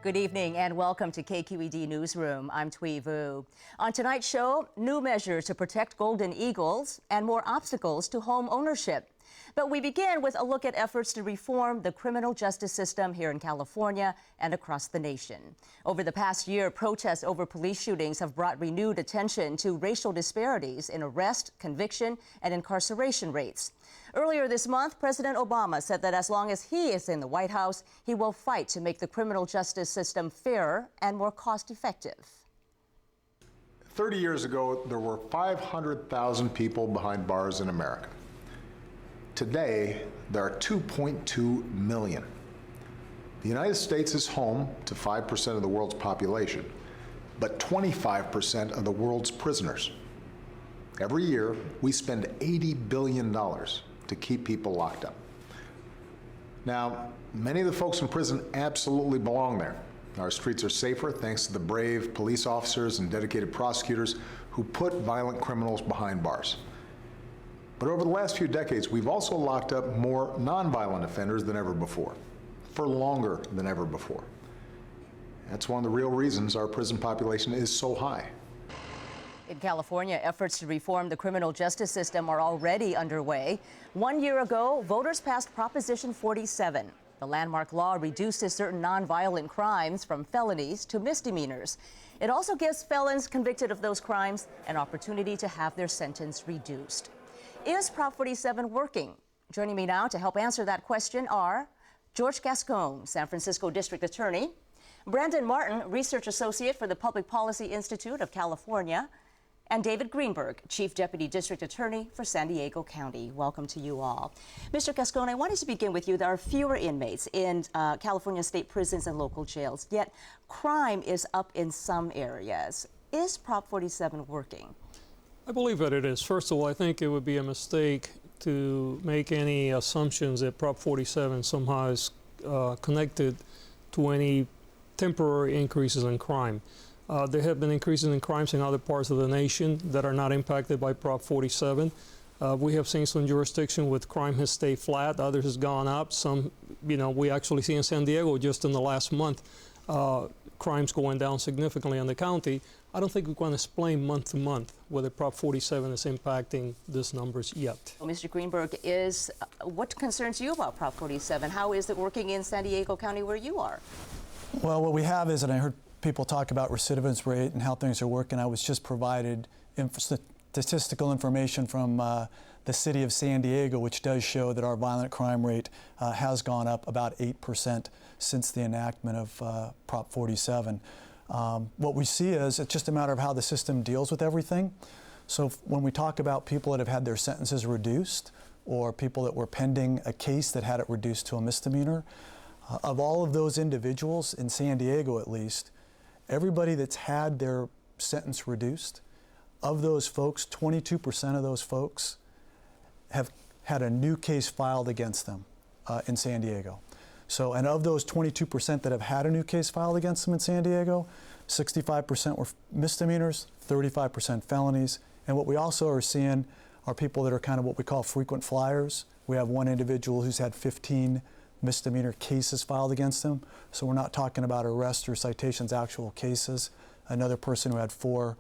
Good evening and welcome to KQED Newsroom. I'm Thuy Vu. On tonight's show, new measures to protect golden eagles and more obstacles to home ownership. But we begin with a look at efforts to reform the criminal justice system here in California and across the nation. Over the past year, protests over police shootings have brought renewed attention to racial disparities in arrest, conviction, and incarceration rates. Earlier this month, President Obama said that as long as he is in the White House, he will fight to make the criminal justice system fairer and more cost-effective. 30 years ago, there were 500,000 people behind bars in America. Today, there are 2.2 million. The United States is home to 5% of the world's population, but 25% of the world's prisoners. Every year, we spend $80 billion to keep people locked up. Now, many of the folks in prison absolutely belong there. Our streets are safer thanks to the brave police officers and dedicated prosecutors who put violent criminals behind bars. But over the last few decades, we've also locked up more nonviolent offenders than ever before, for longer than ever before. That's one of the real reasons our prison population is so high. In California, efforts to reform the criminal justice system are already underway. 1 year ago, voters passed Proposition 47. The landmark law reduces certain nonviolent crimes from felonies to misdemeanors. It also gives felons convicted of those crimes an opportunity to have their sentence reduced. Is Prop 47 working? Joining me now to help answer that question are George Gascón, San Francisco District Attorney, Brandon Martin, Research Associate for the Public Policy Institute of California, and David Greenberg, Chief Deputy District Attorney for San Diego County. Welcome to you all. Mr. Gascón, I wanted to begin with you. There are fewer inmates in California state prisons and local jails, yet crime is up in some areas. Is Prop 47 working? I believe that it is. First of all, I think it would be a mistake to make any assumptions that Prop 47 somehow is connected to any temporary increases in crime. There have been increases in crimes in other parts of the nation that are not impacted by Prop 47. We have seen some jurisdiction with crime has stayed flat, others has gone up. Some, we actually see in San Diego just in the last month, crimes going down significantly in the county. I don't think we can explain month to month whether Prop 47 is impacting these numbers yet. Well, Mr. Greenberg, what concerns you about Prop 47? How is it working in San Diego County where you are? Well, what we have is, and I heard people talk about recidivist rate and how things are working. I was just provided statistical information from the city of San Diego, which does show that our violent crime rate has gone up about 8% since the enactment of Prop 47. What we see is it's just a matter of how the system deals with everything. So when we talk about people that have had their sentences reduced or people that were pending a case that had it reduced to a misdemeanor, of all of those individuals in San Diego at least, everybody that's had their sentence reduced, of those folks, 22% of those folks have had a new case filed against them in San Diego. So, and of those 22% that have had a new case filed against them in San Diego, 65% were misdemeanors, 35% felonies. And what we also are seeing are people that are kind of what we call frequent flyers. We have one individual who's had 15 misdemeanor cases filed against him. So we're not talking about arrests or citations, actual cases. Another person who had 4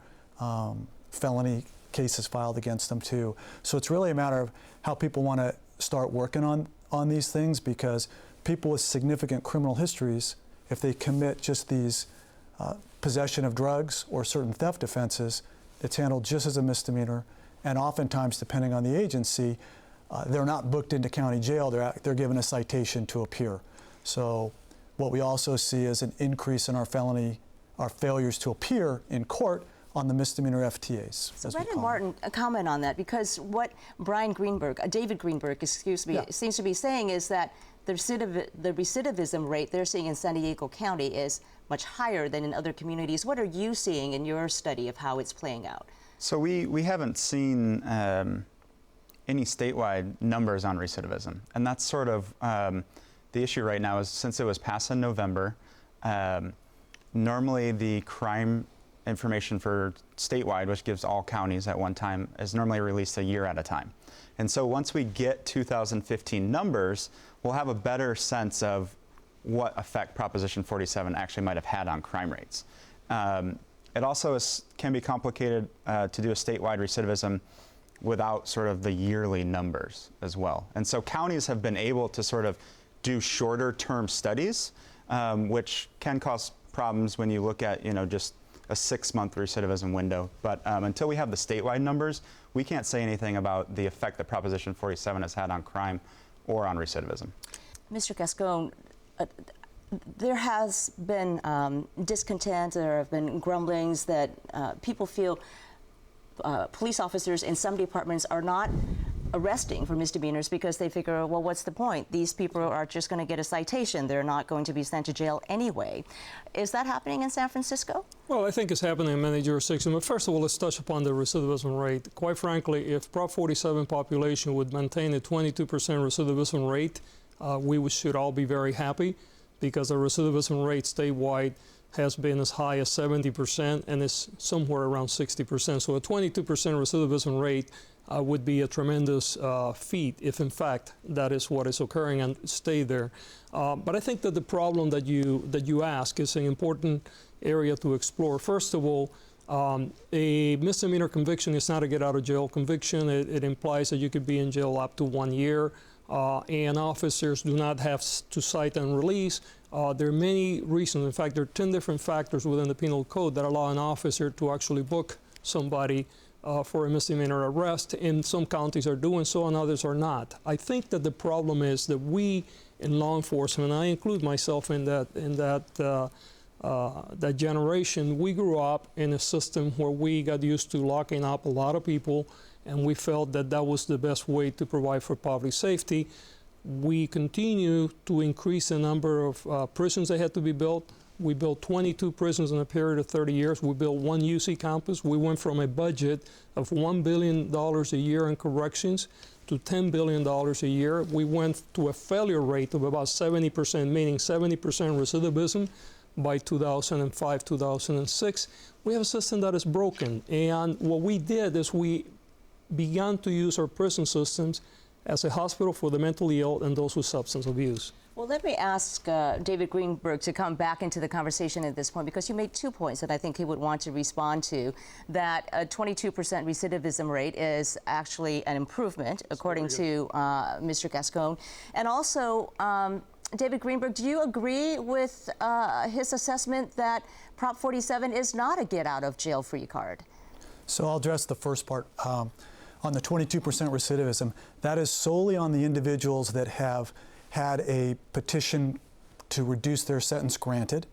felony cases filed against them too. So it's really a matter of how people want to start working on these things, because people with significant criminal histories, if they commit just these possession of drugs or certain theft offenses, it's handled just as a misdemeanor. And oftentimes, depending on the agency, they're not booked into county jail, they're given a citation to appear. So what we also see is an increase in our failures to appear in court on the misdemeanor FTAs. So Brandon Martin, comment on that, because what David Greenberg, seems to be saying is that the recidivism rate they're seeing in San Diego County is much higher than in other communities. What are you seeing in your study of how it's playing out? So we haven't seen any statewide numbers on recidivism. And that's sort of the issue right now is, since it was passed in November, normally the crime information for statewide, which gives all counties at one time, is normally released a year at a time. And so once we get 2015 numbers, we'll have a better sense of what effect Proposition 47 actually might have had on crime rates. It also can be complicated to do a statewide recidivism without sort of the yearly numbers as well. And so counties have been able to sort of do shorter term studies, which can cause problems when you look at, just a 6-month recidivism window. But until we have the statewide numbers, we can't say anything about the effect that Proposition 47 has had on crime or on recidivism. Mr. Gascón, there has been discontent, there have been grumblings that people feel police officers in some departments are not arresting for misdemeanors because they figure, well, what's the point? These people are just going to get a citation. They're not going to be sent to jail anyway. Is that happening in San Francisco? Well, I think it's happening in many jurisdictions. But first of all, let's touch upon the recidivism rate. Quite frankly, if Prop 47 population would maintain a 22% recidivism rate, we should all be very happy, because the recidivism rate statewide has been as high as 70% and is somewhere around 60%. So a 22% recidivism rate would be a tremendous feat if, in fact, that is what is occurring and stay there. But I think that the problem that you ask is an important area to explore. First of all, a misdemeanor conviction is not a get-out-of-jail conviction. It implies that you could be in jail up to 1 year, and officers do not have to cite and release. There are many reasons. In fact, there are 10 different factors within the penal code that allow an officer to actually book somebody for a misdemeanor arrest, and some counties are doing so and others are not. I think that the problem is that we in law enforcement, and I include myself in that generation, we grew up in a system where we got used to locking up a lot of people, and we felt that that was the best way to provide for public safety. We continue to increase the number of prisons that had to be built. We built 22 prisons in a period of 30 years. We built 1 UC campus. We went from a budget of $1 billion a year in corrections to $10 billion a year. We went to a failure rate of about 70%, meaning 70% recidivism by 2005, 2006. We have a system that is broken. And what we did is we began to use our prison systems as a hospital for the mentally ill and those with substance abuse. Well, let me ask David Greenberg to come back into the conversation at this point, because you made 2 points that I think he would want to respond to. That a 22% recidivism rate is actually an improvement, according to Mr. Gascón. And also, David Greenberg, do you agree with his assessment that Prop 47 is not a get-out-of-jail-free card? So I'll address the first part. On the 22% recidivism, that is solely on the individuals that have had a petition to reduce their sentence granted.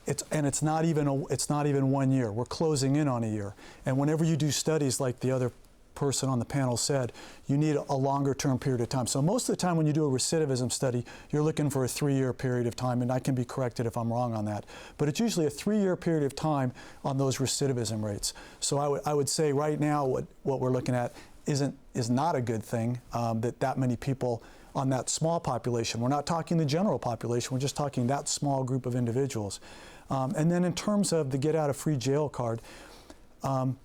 It's not even 1 year. We're closing in on a year. And whenever you do studies, like the other person on the panel said, you need a longer term period of time. So most of the time when you do a recidivism study, you're looking for a 3-year period of time, and I can be corrected if I'm wrong on that. But it's usually a 3-year period of time on those recidivism rates. So I would say right now what we're looking at is not a good thing, that many people on that small population. We're not talking the general population, we're just talking that small group of individuals. And then in terms of the get out of free jail card,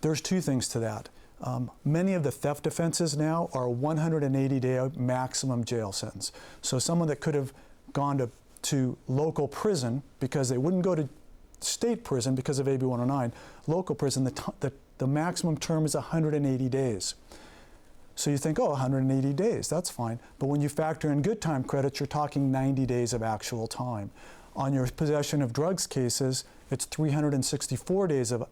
there's 2 things to that. Many of the theft offenses now are a 180-day maximum jail sentence. So someone that could have gone to local prison because they wouldn't go to state prison because of AB 109, local prison, the maximum term is 180 days. So you think, oh, 180 days, that's fine. But when you factor in good time credits, you're talking 90 days of actual time. On your possession of drugs cases, it's 364 days of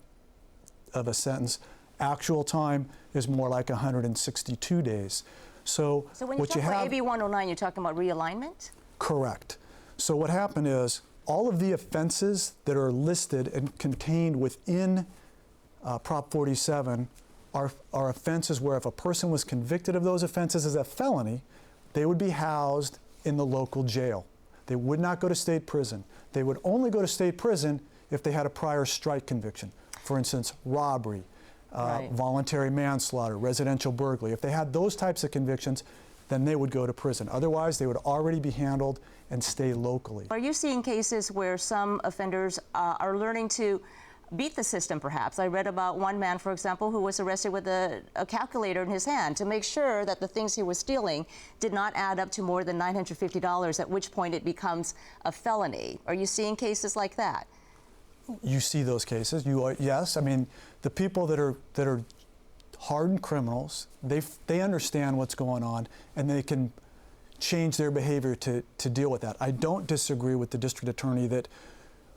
a sentence. Actual time is more like 162 days. So when you talk about AB 109, you're talking about realignment? Correct. So what happened is all of the offenses that are listed and contained within Prop 47 are offenses where if a person was convicted of those offenses as a felony, they would be housed in the local jail. They would not go to state prison. They would only go to state prison if they had a prior strike conviction. For instance, robbery, voluntary manslaughter, residential burglary. If they had those types of convictions, then they would go to prison. Otherwise, they would already be handled and stay locally. Are you seeing cases where some offenders are learning to beat the system, perhaps. I read about one man, for example, who was arrested with a calculator in his hand to make sure that the things he was stealing did not add up to more than $950, at which point it becomes a felony. Are you seeing cases like that? You see those cases. You are, yes. I mean, the people that are hardened criminals, they understand what's going on, and they can change their behavior to deal with that. I don't disagree with the district attorney that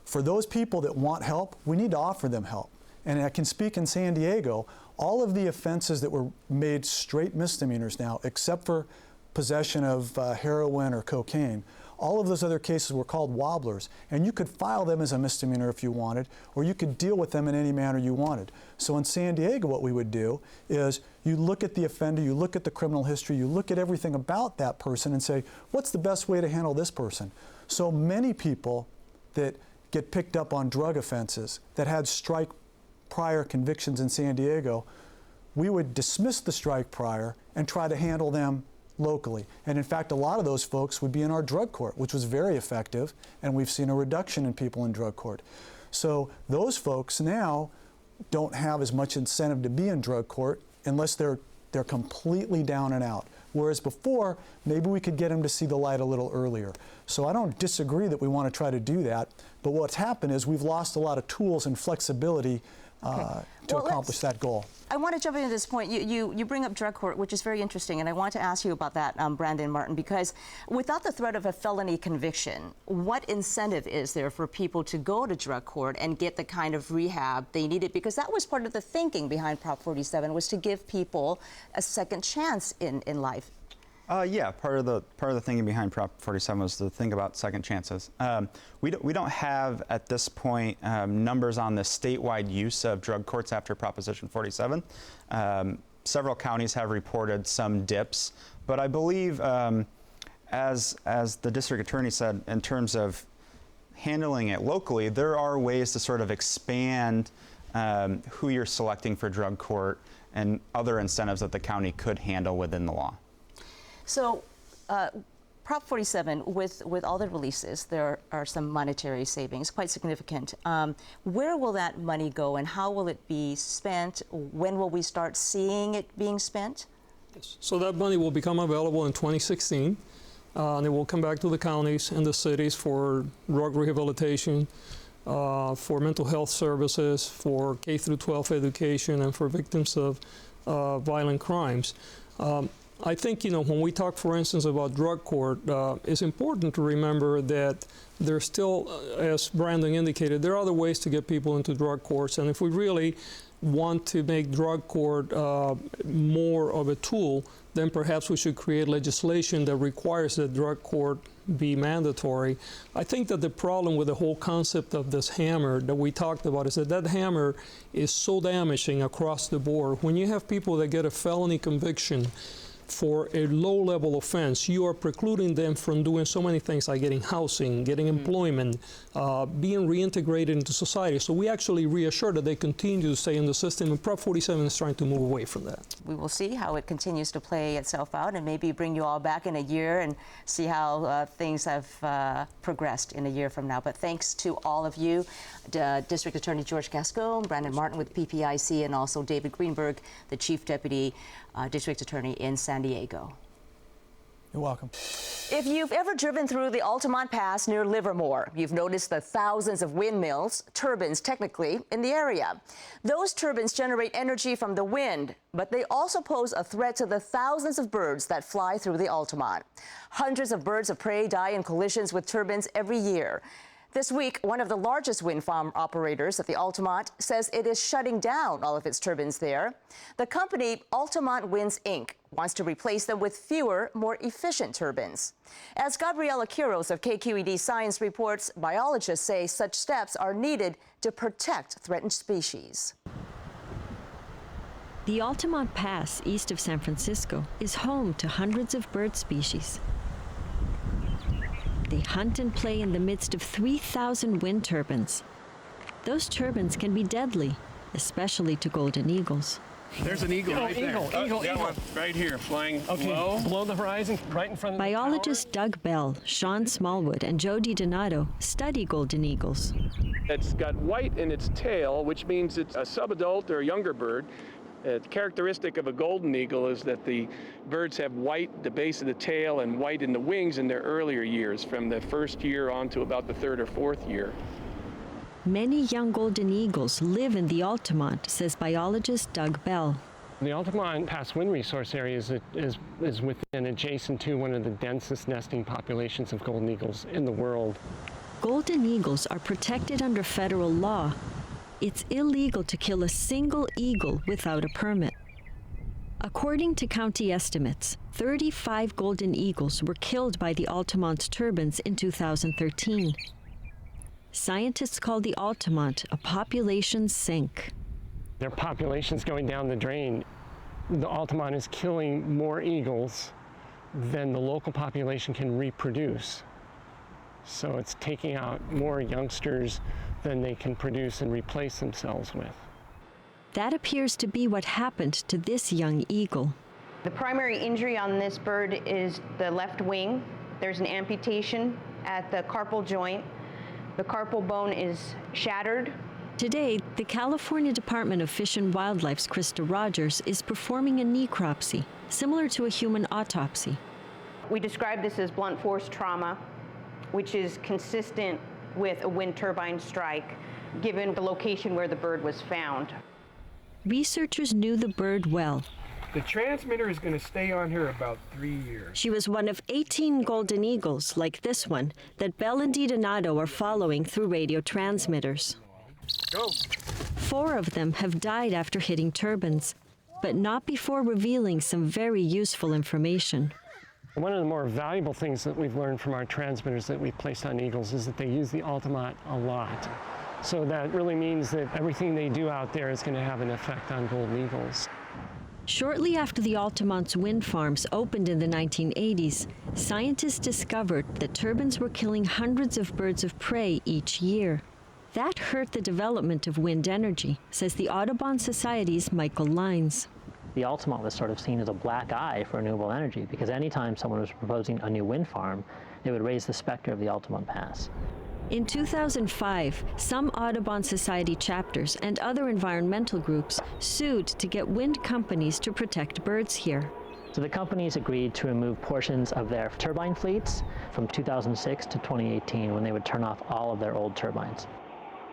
for those people that want help, we need to offer them help. And I can speak in San Diego, all of the offenses that were made straight misdemeanors now, except for possession of heroin or cocaine, all of those other cases were called wobblers, and you could file them as a misdemeanor if you wanted, or you could deal with them in any manner you wanted. So in San Diego, what we would do is you look at the offender, you look at the criminal history, you look at everything about that person and say, what's the best way to handle this person? So many people that get picked up on drug offenses that had strike prior convictions in San Diego, we would dismiss the strike prior and try to handle them locally. And in fact, a lot of those folks would be in our drug court, which was very effective, and we've seen a reduction in people in drug court. So those folks now don't have as much incentive to be in drug court unless they're completely down and out. Whereas before, maybe we could get them to see the light a little earlier. So I don't disagree that we want to try to do that, but what's happened is we've lost a lot of tools and flexibility to accomplish that goal. I want to jump into this point. You bring up drug court, which is very interesting, and I want to ask you about that, Brandon Martin, because without the threat of a felony conviction, what incentive is there for people to go to drug court and get the kind of rehab they needed? Because that was part of the thinking behind Prop 47, was to give people a second chance in life. Yeah, part of the thinking behind Prop 47 was to think about second chances. We don't have at this point numbers on the statewide use of drug courts after Proposition 47. Several counties have reported some dips, but I believe, as the district attorney said, in terms of handling it locally, there are ways to sort of expand who you're selecting for drug court and other incentives that the county could handle within the law. So, Prop 47, with all the releases, there are some monetary savings, quite significant. Where will that money go, and how will it be spent? When will we start seeing it being spent? Yes. So that money will become available in 2016, and it will come back to the counties and the cities for drug rehabilitation, for mental health services, for K through 12 education, and for victims of violent crimes. I think, when we talk, for instance, about drug court, it's important to remember that there's still, as Brandon indicated, there are other ways to get people into drug courts. And if we really want to make drug court more of a tool, then perhaps we should create legislation that requires that drug court be mandatory. I think that the problem with the whole concept of this hammer that we talked about is that hammer is so damaging across the board. When you have people that get a felony conviction for a low-level offense, you are precluding them from doing so many things like getting housing, getting employment, being reintegrated into society. So we actually reassure that they continue to stay in the system, and Prop 47 is trying to move away from that. We will see how it continues to play itself out, and maybe bring you all back in a year and see how things have progressed in a year from now. But thanks to all of you, District Attorney George Gascón, Brandon Martin with PPIC, and also David Greenberg, the Chief Deputy District Attorney in San Diego. You're welcome. If you've ever driven through the Altamont Pass near Livermore, you've noticed the thousands of windmills, turbines technically, in the area. Those turbines generate energy from the wind, but they also pose a threat to the thousands of birds that fly through the Altamont. Hundreds of birds of prey die in collisions with turbines every year. This week, one of the largest wind farm operators at the Altamont says it is shutting down all of its turbines there. The company, Altamont Winds Inc, wants to replace them with fewer, more efficient turbines. As Gabriela Quirós of KQED Science reports, biologists say such steps are needed to protect threatened species. The Altamont Pass, east of San Francisco, is home to hundreds of bird species. They hunt and play in the midst of 3,000 wind turbines. Those turbines can be deadly, especially to golden eagles. There's an eagle right there. Eagle. Right here, flying low. Below the horizon, right in front of Biologists Doug Bell, Sean Smallwood, and Jody Donato study golden eagles. It's got white in its tail, which means it's a subadult or a younger bird. The characteristic of a golden eagle is that the birds have white at the base of the tail and white in the wings in their earlier years, from the first year on to about the third or fourth year. Many young golden eagles live in the Altamont, says biologist Doug Bell. The Altamont Pass wind resource area is within, adjacent to one of the densest nesting populations of golden eagles in the world. Golden eagles are protected under federal law. It's illegal to kill a single eagle without a permit. According to county estimates, 35 golden eagles were killed by the Altamont's turbines in 2013. Scientists call the Altamont a population sink. Their population's going down the drain. The Altamont is killing more eagles than the local population can reproduce. So it's taking out more youngsters than they can produce and replace themselves with. That appears to be what happened to this young eagle. The primary injury on this bird is the left wing. There's an amputation at the carpal joint. The carpal bone is shattered. Today, the California Department of Fish and Wildlife's Krista Rogers is performing a necropsy, similar to a human autopsy. We describe this as blunt force trauma, which is consistent with a wind turbine strike, given the location where the bird was found. Researchers knew the bird well. The transmitter is going to stay on here about 3 years. She was one of 18 golden eagles, like this one, that Bell and Donato are following through radio transmitters. Go. 4 of them have died after hitting turbines, but not before revealing some very useful information. One of the more valuable things that we've learned from our transmitters that we've placed on eagles is that they use the Altamont a lot. So that really means that everything they do out there is going to have an effect on golden eagles. Shortly after the Altamont's wind farms opened in the 1980s, scientists discovered that turbines were killing hundreds of birds of prey each year. That hurt the development of wind energy, says the Audubon Society's Michael Lines. The Altamont was sort of seen as a black eye for renewable energy because anytime someone was proposing a new wind farm, it would raise the specter of the Altamont Pass. In 2005, some Audubon Society chapters and other environmental groups sued to get wind companies to protect birds here. So the companies agreed to remove portions of their turbine fleets from 2006 to 2018 when they would turn off all of their old turbines.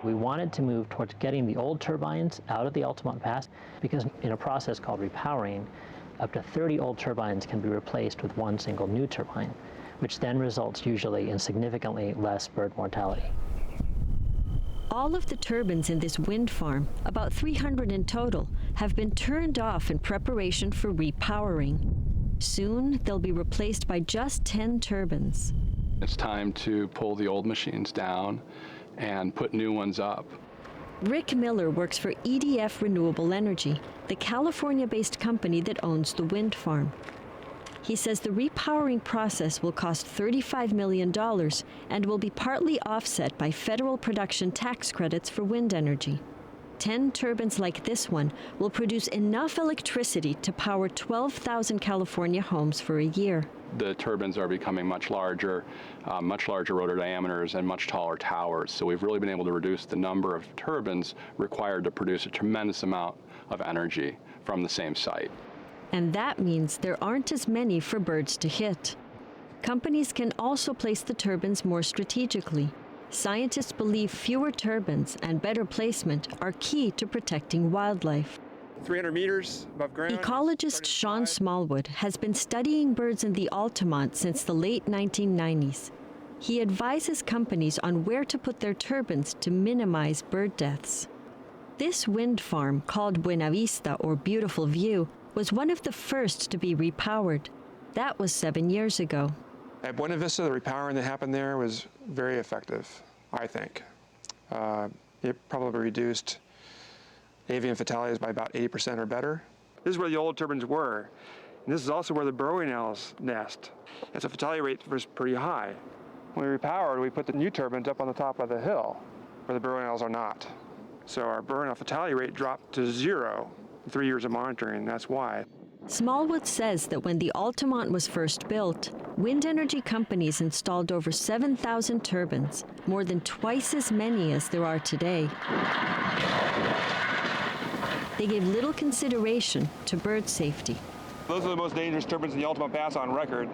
We wanted to move towards getting the old turbines out of the Altamont Pass because in a process called repowering, up to 30 old turbines can be replaced with one single new turbine, which then results usually in significantly less bird mortality. All of the turbines in this wind farm, about 300 in total, have been turned off in preparation for repowering. Soon, they'll be replaced by just 10 turbines. It's time to pull the old machines down and put new ones up. Rick Miller works for EDF Renewable Energy, the California-based company that owns the wind farm. He says the repowering process will cost $35 million and will be partly offset by federal production tax credits for wind energy. 10 turbines like this one will produce enough electricity to power 12,000 California homes for a year. The turbines are becoming much larger rotor diameters, and much taller towers. So we've really been able to reduce the number of turbines required to produce a tremendous amount of energy from the same site. And that means there aren't as many for birds to hit. Companies can also place the turbines more strategically. Scientists believe fewer turbines and better placement are key to protecting wildlife. 300 meters above ground. Ecologist Sean Smallwood has been studying birds in the Altamont since the late 1990s. He advises companies on where to put their turbines to minimize bird deaths. This wind farm, called Buena Vista or Beautiful View, was one of the first to be repowered. That was 7 years ago. At Buena Vista, the repowering that happened there was very effective, I think. It probably reduced avian fatalities by about 80% or better. This is where the old turbines were. And this is also where the burrowing owls nest. And so fatality rate was pretty high. When we repowered, we put the new turbines up on the top of the hill where the burrowing owls are not. So our burrowing owl fatality rate dropped to 0 3 years of monitoring. That's why. Smallwood says that when the Altamont was first built, wind energy companies installed over 7,000 turbines, more than twice as many as there are today. They gave little consideration to bird safety. Those are the most dangerous turbines in the Altamont Pass on record.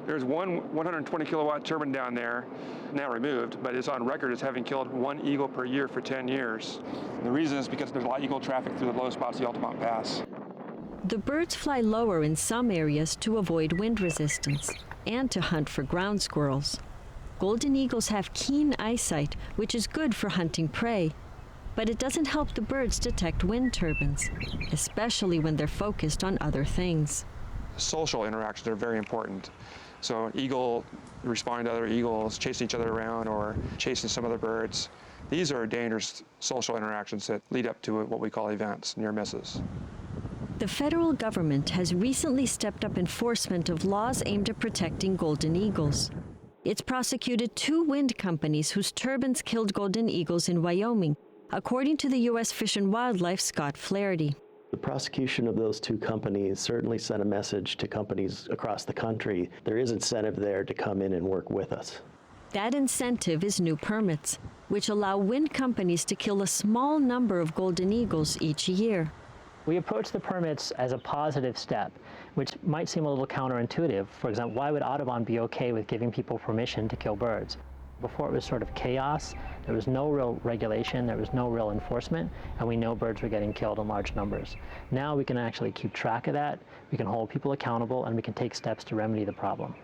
There's one 120 kilowatt turbine down there, now removed, but it's on record as having killed 1 eagle per year for 10 years. And the reason is because there's a lot of eagle traffic through the low spots of the Altamont Pass. The birds fly lower in some areas to avoid wind resistance and to hunt for ground squirrels. Golden eagles have keen eyesight, which is good for hunting prey, but it doesn't help the birds detect wind turbines, especially when they're focused on other things. Social interactions are very important. So an eagle responding to other eagles, chasing each other around, or chasing some other birds. These are dangerous social interactions that lead up to what we call events, near misses. The federal government has recently stepped up enforcement of laws aimed at protecting golden eagles. It's prosecuted 2 wind companies whose turbines killed golden eagles in Wyoming, according to the U.S. Fish and Wildlife Scott Flaherty. The prosecution of those 2 companies certainly sent a message to companies across the country. There is incentive there to come in and work with us. That incentive is new permits, which allow wind companies to kill a small number of golden eagles each year. We approach the permits as a positive step, which might seem a little counterintuitive. For example, why would Audubon be okay with giving people permission to kill birds? Before it was sort of chaos, there was no real regulation, there was no real enforcement, and we know birds were getting killed in large numbers. Now we can actually keep track of that, we can hold people accountable, and we can take steps to remedy the problem.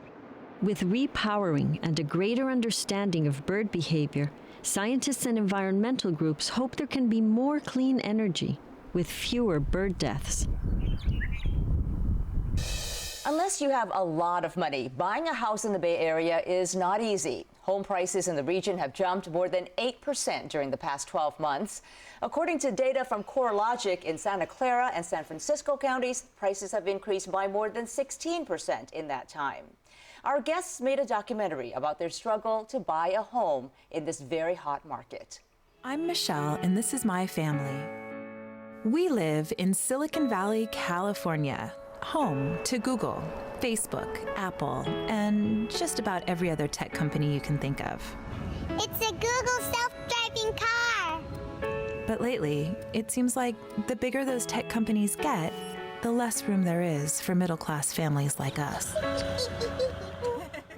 With repowering and a greater understanding of bird behavior, scientists and environmental groups hope there can be more clean energy with fewer bird deaths. Unless you have a lot of money, buying a house in the Bay Area is not easy. Home prices in the region have jumped more than 8% during the past 12 months. According to data from CoreLogic, in Santa Clara and San Francisco counties, prices have increased by more than 16% in that time. Our guests made a documentary about their struggle to buy a home in this very hot market. I'm Michelle, and this is my family. We live in Silicon Valley, California, home to Google, Facebook, Apple, and just about every other tech company you can think of. It's a Google self-driving car! But lately, it seems like the bigger those tech companies get, the less room there is for middle-class families like us.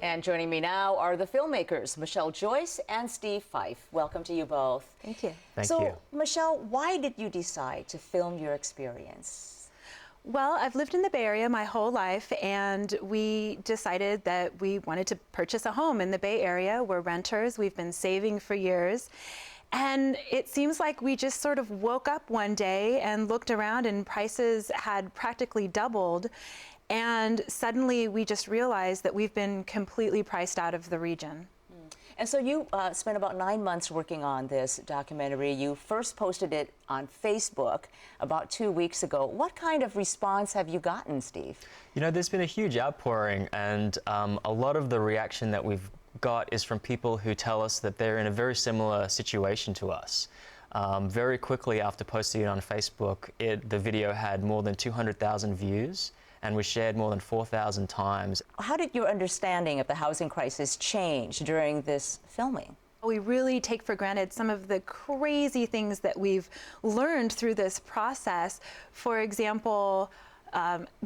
And joining me now are the filmmakers, Michelle Joyce and Steve Fife. Welcome to you both. Thank you. Thank you. Michelle, why did you decide to film your experience? Well, I've lived in the Bay Area my whole life, and we decided that we wanted to purchase a home in the Bay Area. We're renters. We've been saving for years. And it seems like we just sort of woke up one day and looked around, and prices had practically doubled. And suddenly we just realized that we've been completely priced out of the region. And so you spent about 9 months working on this documentary. You first posted it on Facebook about 2 weeks ago. What kind of response have you gotten, Steve? You know, there's been a huge outpouring, and a lot of the reaction that we've got is from people who tell us that they're in a very similar situation to us. Very quickly after posting it on Facebook, the video had more than 200,000 views and was shared more than 4,000 times. How did your understanding of the housing crisis change during this filming? We really take for granted some of the crazy things that we've learned through this process. For example,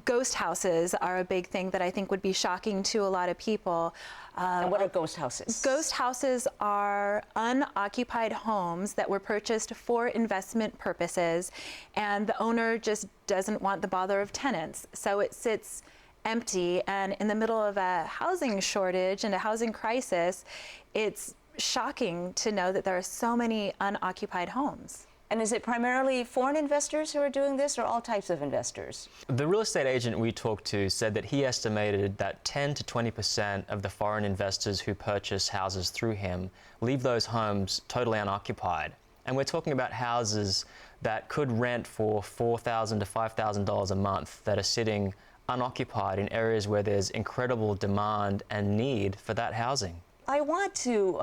ghost houses are a big thing that I think would be shocking to a lot of people. And what are ghost houses? Ghost houses are unoccupied homes that were purchased for investment purposes, and the owner just doesn't want the bother of tenants. So it sits empty, and in the middle of a housing shortage and a housing crisis, it's shocking to know that there are so many unoccupied homes. And is it primarily foreign investors who are doing this, or all types of investors? The real estate agent we talked to said that he estimated that 10 to 20% of the foreign investors who purchase houses through him leave those homes totally unoccupied. And we're talking about houses that could rent for $4,000 to $5,000 a month that are sitting unoccupied in areas where there's incredible demand and need for that housing. I want to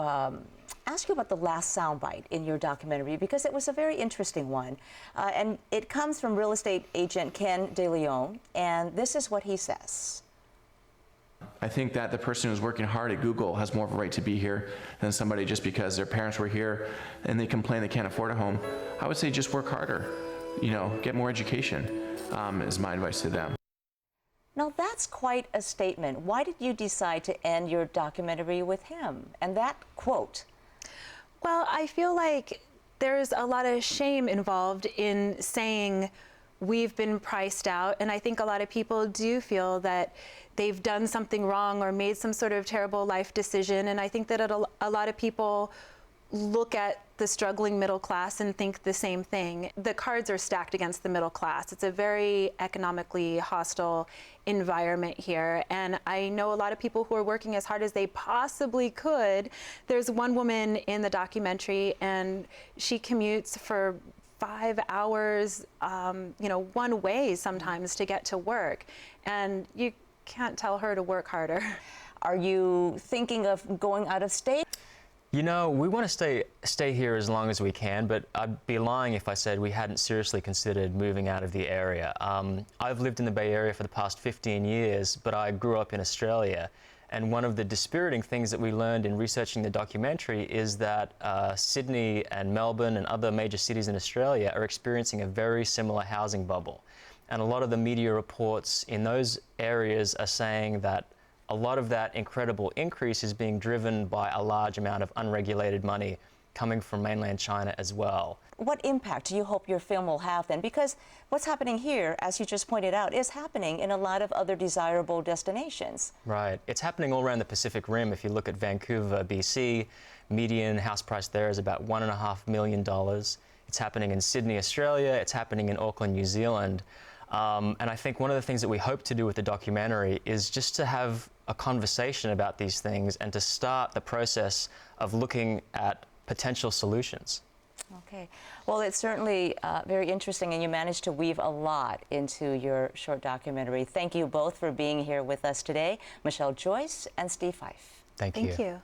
ask you about the last soundbite in your documentary because it was a very interesting one. And it comes from real estate agent Ken DeLeon, and this is what he says. I think that the person who's working hard at Google has more of a right to be here than somebody just because their parents were here and they complain they can't afford a home. I would say just work harder, you know, get more education is my advice to them. Now that's quite a statement. Why did you decide to end your documentary with him and that quote? Well, I feel like there's a lot of shame involved in saying we've been priced out, and I think a lot of people do feel that they've done something wrong or made some sort of terrible life decision, and I think that a lot of people look at the struggling middle class and think the same thing. The cards are stacked against the middle class. It's a very economically hostile environment here, and I know a lot of people who are working as hard as they possibly could. There's one woman in the documentary, and she commutes for 5 hours, you know, one way sometimes to get to work, and you can't tell her to work harder. Are you thinking of going out of state? You know, we want to stay here as long as we can, but I'd be lying if I said we hadn't seriously considered moving out of the area. I've lived in the Bay Area for the past 15 years, but I grew up in Australia. And one of the dispiriting things that we learned in researching the documentary is that Sydney and Melbourne and other major cities in Australia are experiencing a very similar housing bubble. And a lot of the media reports in those areas are saying that a lot of that incredible increase is being driven by a large amount of unregulated money coming from mainland China as well. What impact do you hope your film will have then? Because what's happening here, as you just pointed out, is happening in a lot of other desirable destinations. Right. It's happening all around the Pacific Rim. If you look at Vancouver, BC, median house price there is about $1.5 million. It's happening in Sydney, Australia. It's happening in Auckland, New Zealand. And I think one of the things that we hope to do with the documentary is just to have a conversation about these things and to start the process of looking at potential solutions. Okay. Well, it's certainly very interesting, and you managed to weave a lot into your short documentary. Thank you both for being here with us today, Michelle Joyce and Steve Fife. Thank you. Thank you.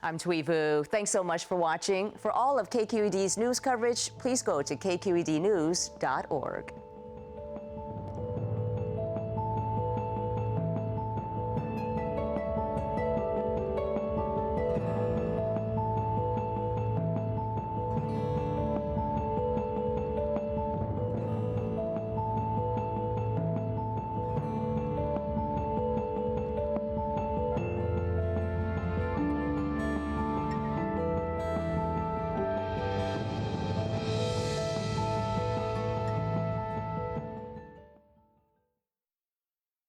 I'm Thuy Vu. Thanks so much for watching. For all of KQED's news coverage, please go to kqednews.org.